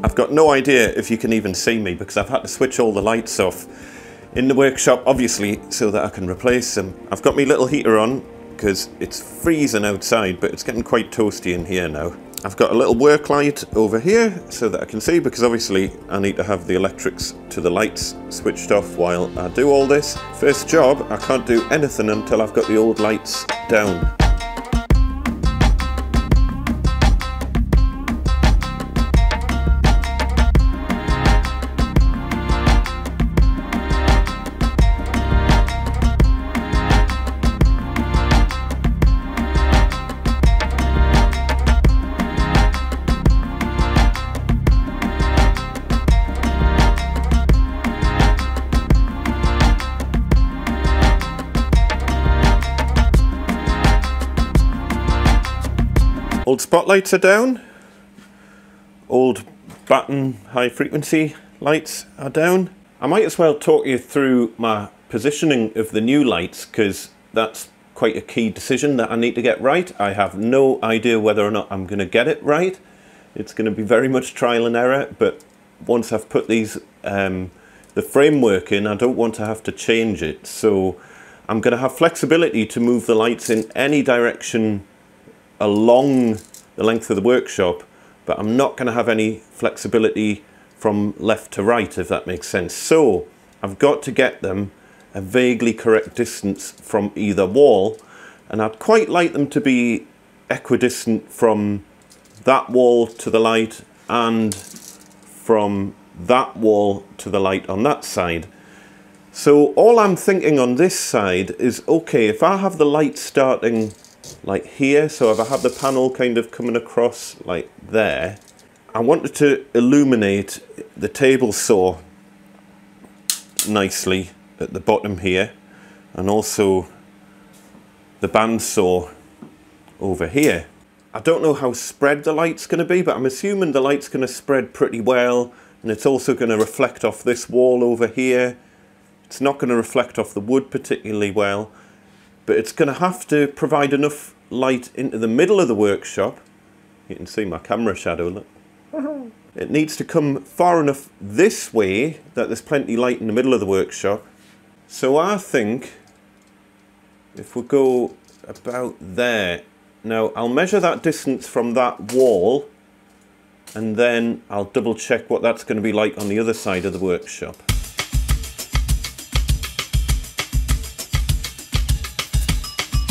I've got no idea if you can even see me because I've had to switch all the lights off in the workshop, obviously, so that I can replace them. I've got my little heater on because it's freezing outside, but it's getting quite toasty in here now. I've got a little work light over here so that I can see, because obviously I need to have the electrics to the lights switched off while I do all this. First job, I can't do anything until I've got the old lights down. Old spotlights are down, old batten high frequency lights are down. I might as well talk you through my positioning of the new lights, because that's quite a key decision that I need to get right. I have no idea whether or not I'm going to get it right. It's going to be very much trial and error, but once I've put these the framework in, I don't want to have to change it. So I'm going to have flexibility to move the lights in any direction along the length of the workshop, but I'm not going to have any flexibility from left to right, if that makes sense. So I've got to get them a vaguely correct distance from either wall, and I'd quite like them to be equidistant from that wall to the light and from that wall to the light on that side. So all I'm thinking on this side is, okay, if I have the light starting like here, so if I have the panel kind of coming across like there, I wanted to illuminate the table saw nicely at the bottom here, and also the bandsaw over here. I don't know how spread the light's going to be, but I'm assuming the light's going to spread pretty well, and it's also going to reflect off this wall over here. It's not going to reflect off the wood particularly well, but it's going to have to provide enough light into the middle of the workshop. You can see my camera shadow, look. It needs to come far enough this way that there's plenty light in the middle of the workshop. So I think if we go about there, now I'll measure that distance from that wall, and then I'll double check what that's going to be like on the other side of the workshop.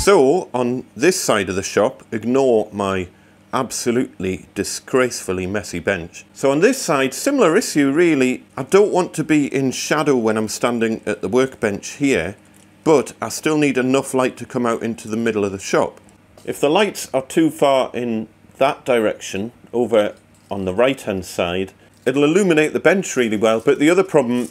So on this side of the shop, ignore my absolutely disgracefully messy bench. So on this side, similar issue really. I don't want to be in shadow when I'm standing at the workbench here, but I still need enough light to come out into the middle of the shop. If the lights are too far in that direction, over on the right hand side, it'll illuminate the bench really well, but the other problem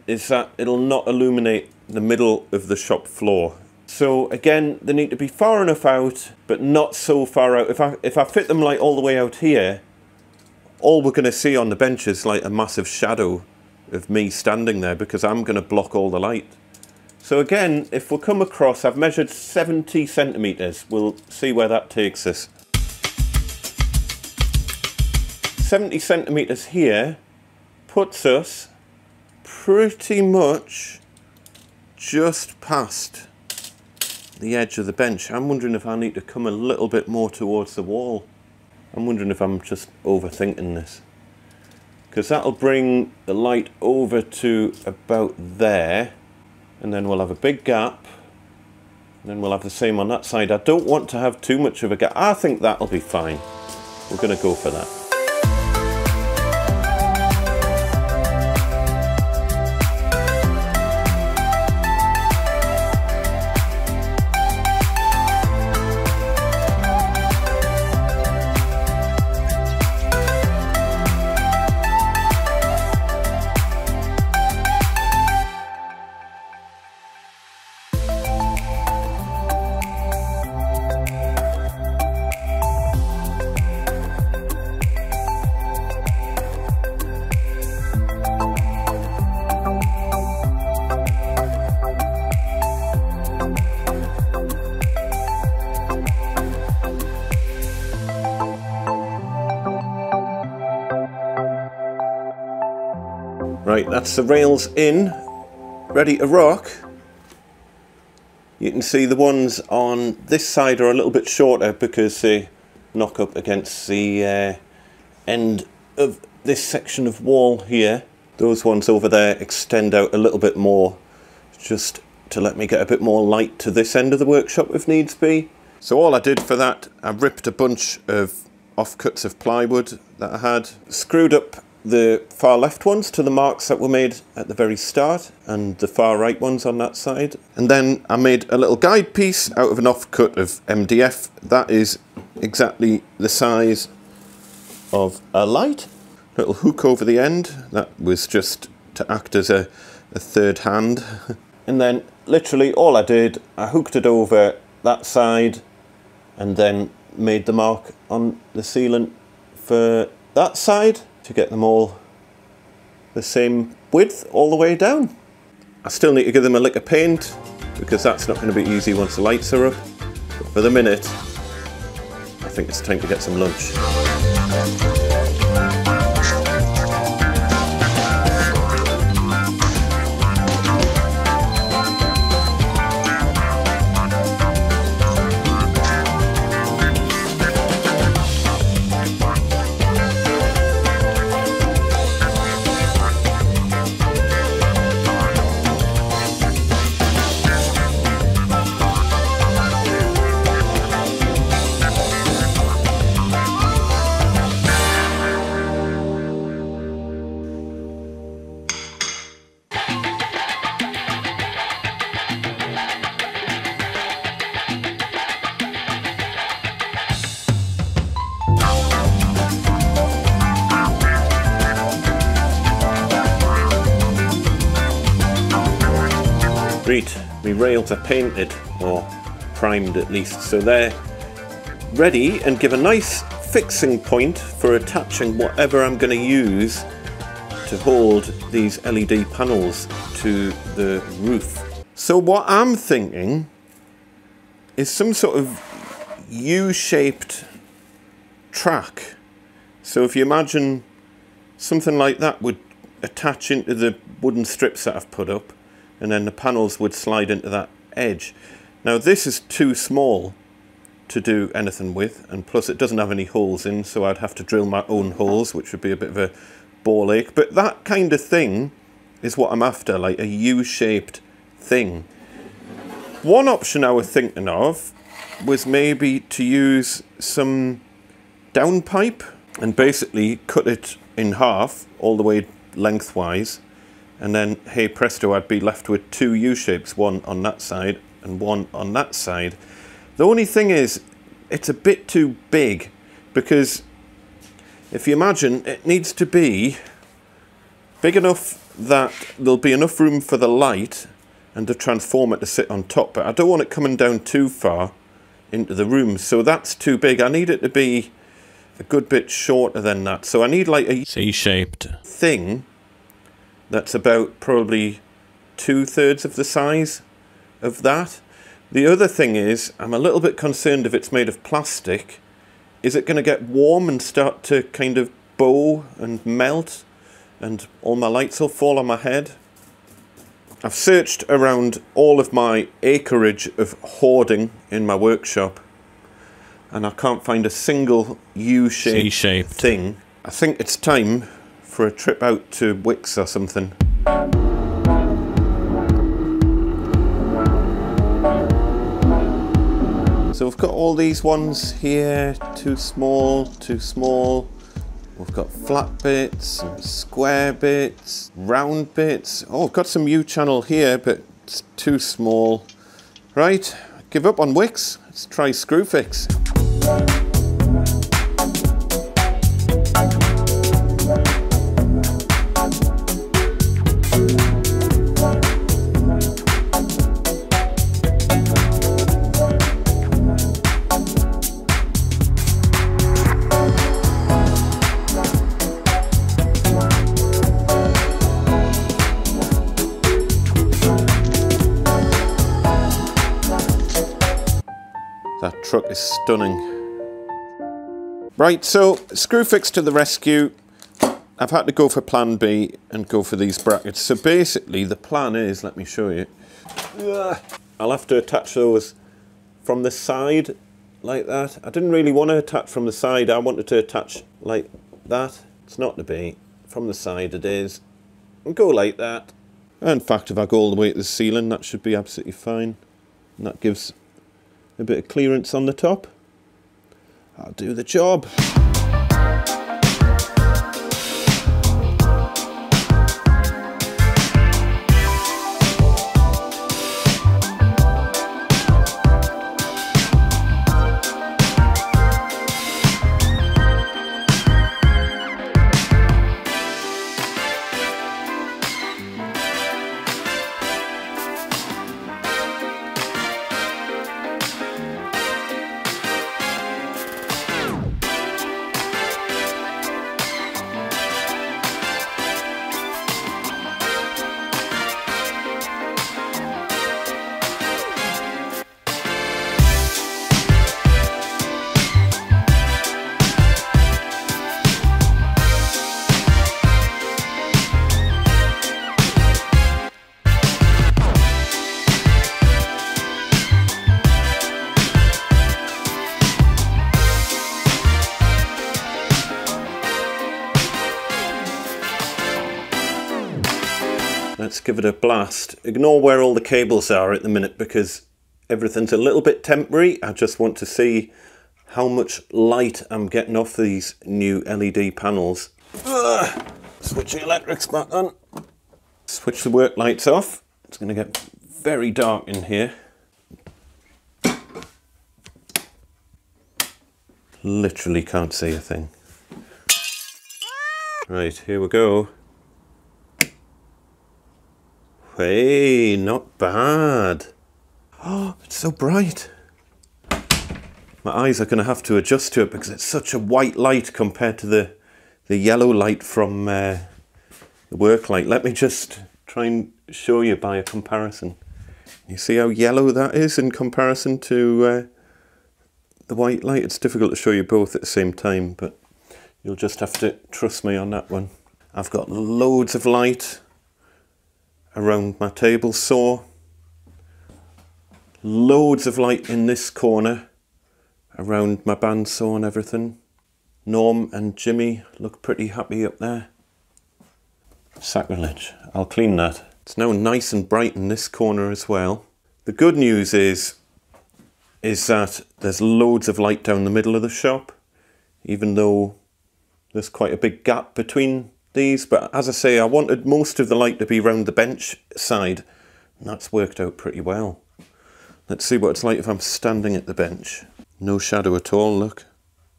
is that it'll not illuminate the middle of the shop floor. So again, they need to be far enough out, but not so far out. If I fit them like all the way out here, all we're going to see on the bench is like a massive shadow of me standing there, because I'm going to block all the light. So again, if we come across, I've measured 70 centimeters. We'll see where that takes us. 70 centimeters here puts us pretty much just past the edge of the bench. I'm wondering if I need to come a little bit more towards the wall. I'm wondering if I'm just overthinking this, because that'll bring the light over to about there, and then we'll have a big gap, and then we'll have the same on that side. I don't want to have too much of a gap. I think that'll be fine. We're going to go for that. Right, that's the rails in, ready to rock. You can see the ones on this side are a little bit shorter because they knock up against the end of this section of wall here. Those ones over there extend out a little bit more, just to let me get a bit more light to this end of the workshop if needs be. So all I did for that, I ripped a bunch of offcuts of plywood that I had, screwed up the far left ones to the marks that were made at the very start, and the far right ones on that side. And then I made a little guide piece out of an offcut of MDF. That is exactly the size of a light. Little hook over the end, that was just to act as a third hand. And then literally all I did, I hooked it over that side and then made the mark on the sealant for that side to get them all the same width all the way down. I still need to give them a lick of paint because that's not going to be easy once the lights are up. But for the minute, I think it's time to get some lunch. Great, my rails are painted, or primed at least, so they're ready and give a nice fixing point for attaching whatever I'm going to use to hold these LED panels to the roof. So what I'm thinking is some sort of U-shaped track. So if you imagine something like that would attach into the wooden strips that I've put up, and then the panels would slide into that edge. Now this is too small to do anything with, and plus it doesn't have any holes in, so I'd have to drill my own holes, which would be a bit of a ball ache. But that kind of thing is what I'm after, like a U-shaped thing. One option I was thinking of was maybe to use some downpipe and basically cut it in half all the way lengthwise, and then, hey presto, I'd be left with two U-shapes, one on that side and one on that side. The only thing is, it's a bit too big, because if you imagine, it needs to be big enough that there'll be enough room for the light and the transformer to sit on top, but I don't want it coming down too far into the room, so that's too big. I need it to be a good bit shorter than that, so I need like a C-shaped thing that's about probably 2/3 of the size of that. The other thing is, I'm a little bit concerned if it's made of plastic. Is it going to get warm and start to kind of bow and melt, and all my lights will fall on my head? I've searched around all of my acreage of hoarding in my workshop, and I can't find a single U-shaped thing. I think it's time for a trip out to Wickes or something. So we've got all these ones here, too small, too small. We've got flat bits, some square bits, round bits. Oh, I've got some U-channel here, but it's too small. Right, give up on Wickes. Let's try Screwfix. That truck is stunning. Right, so Screwfix to the rescue. I've had to go for plan B and go for these brackets. So basically the plan is, let me show you. I'll have to attach those from the side like that. I didn't really want to attach from the side. I wanted to attach like that. It's not to be. From the side it is. And go like that. In fact, if I go all the way to the ceiling, that should be absolutely fine. And that gives a bit of clearance on the top. I'll do the job. Let's give it a blast. Ignore where all the cables are at the minute because everything's a little bit temporary. I just want to see how much light I'm getting off these new LED panels. Switch the electrics back on. Switch the work lights off. It's going to get very dark in here. Literally can't see a thing. Right, here we go. Hey, not bad. Oh, it's so bright. My eyes are going to have to adjust to it because it's such a white light compared to the yellow light from the work light. Let me just try and show you by a comparison. You see how yellow that is in comparison to the white light? It's difficult to show you both at the same time, but you'll just have to trust me on that one. I've got loads of light around my table saw, loads of light in this corner around my bandsaw and everything. Norm and Jimmy look pretty happy up there. Sacrilege. I'll clean that. It's now nice and bright in this corner as well. The good news is that there's loads of light down the middle of the shop, even though there's quite a big gap between these, but as I say, I wanted most of the light to be round the bench side, and that's worked out pretty well. Let's see what it's like if I'm standing at the bench. No shadow at all, look,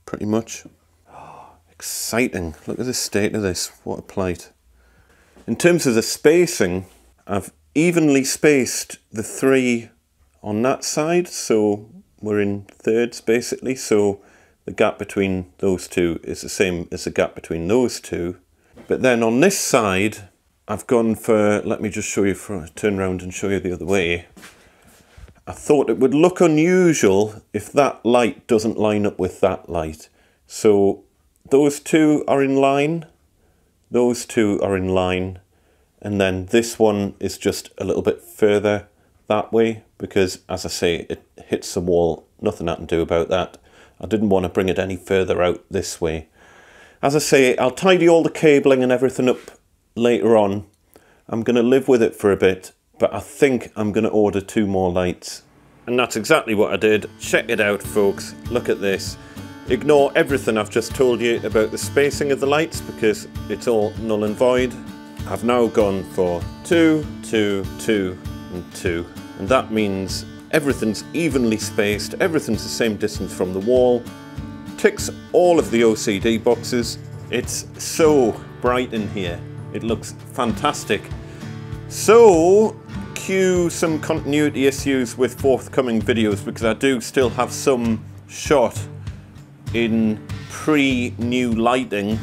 pretty much. Oh, exciting, look at the state of this, what a plight. In terms of the spacing, I've evenly spaced the three on that side, so we're in thirds basically, so the gap between those two is the same as the gap between those two. But then on this side, I've gone for, let me just show you, turn around and show you the other way. I thought it would look unusual if that light doesn't line up with that light. So those two are in line, those two are in line, and then this one is just a little bit further that way because, as I say, it hits the wall, nothing I can do about that. I didn't want to bring it any further out this way. As I say, I'll tidy all the cabling and everything up later on. I'm going to live with it for a bit, but I think I'm going to order 2 more lights. And that's exactly what I did. Check it out, folks. Look at this. Ignore everything I've just told you about the spacing of the lights because it's all null and void. I've now gone for 2, 2, 2 and 2. And that means everything's evenly spaced, everything's the same distance from the wall. Ticks all of the OCD boxes. It's so bright in here. It looks fantastic. So, cue some continuity issues with forthcoming videos because I do still have some shot in pre-new lighting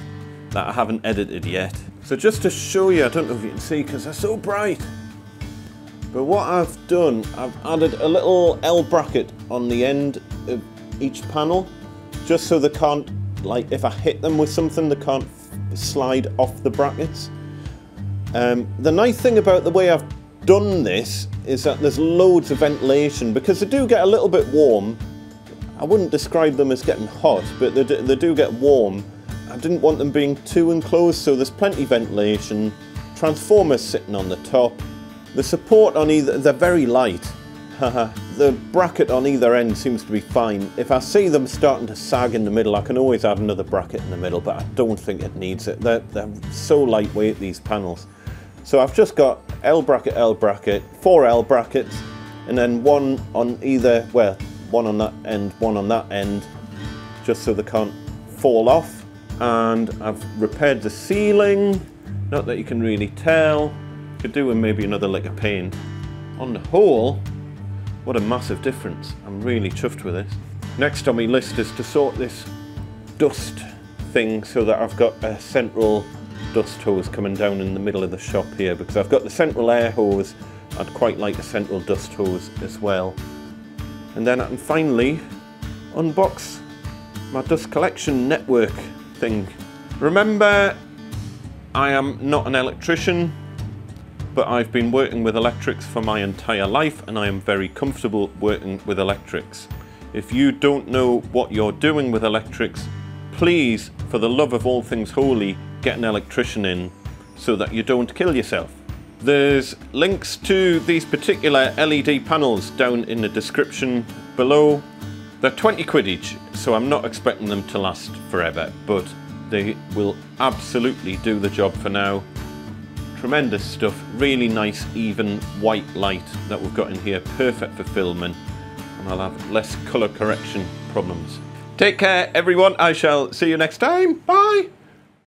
that I haven't edited yet. So just to show you, I don't know if you can see because they're so bright. But what I've done, I've added a little L bracket on the end of each panel, just so they can't, like if I hit them with something, they can't slide off the brackets. The nice thing about the way I've done this is that there's loads of ventilation, because they do get a little bit warm. I wouldn't describe them as getting hot, but they do get warm. I didn't want them being too enclosed, so there's plenty of ventilation. Transformers sitting on the top. The support on either, they're very light. The bracket on either end seems to be fine. If I see them starting to sag in the middle, I can always add another bracket in the middle, but I don't think it needs it. They're so lightweight, these panels. So I've just got L bracket, 4 L brackets, and then one on either, well, one on that end, one on that end, just so they can't fall off. And I've repaired the ceiling, not that you can really tell. Could do with maybe another lick of paint. On the whole, what a massive difference. I'm really chuffed with this. Next on my list is to sort this dust thing so that I've got a central dust hose coming down in the middle of the shop here, because I've got the central air hose. I'd quite like a central dust hose as well. And then I can finally unbox my dust collection network thing. Remember, I am not an electrician, but I've been working with electrics for my entire life, and I am very comfortable working with electrics. If you don't know what you're doing with electrics, please, for the love of all things holy, get an electrician in so that you don't kill yourself. There's links to these particular LED panels down in the description below. They're 20 quid each, so I'm not expecting them to last forever, but they will absolutely do the job for now. Tremendous stuff, really nice even white light that we've got in here, perfect for filming, and I'll have less colour correction problems. Take care everyone, I shall see you next time, bye!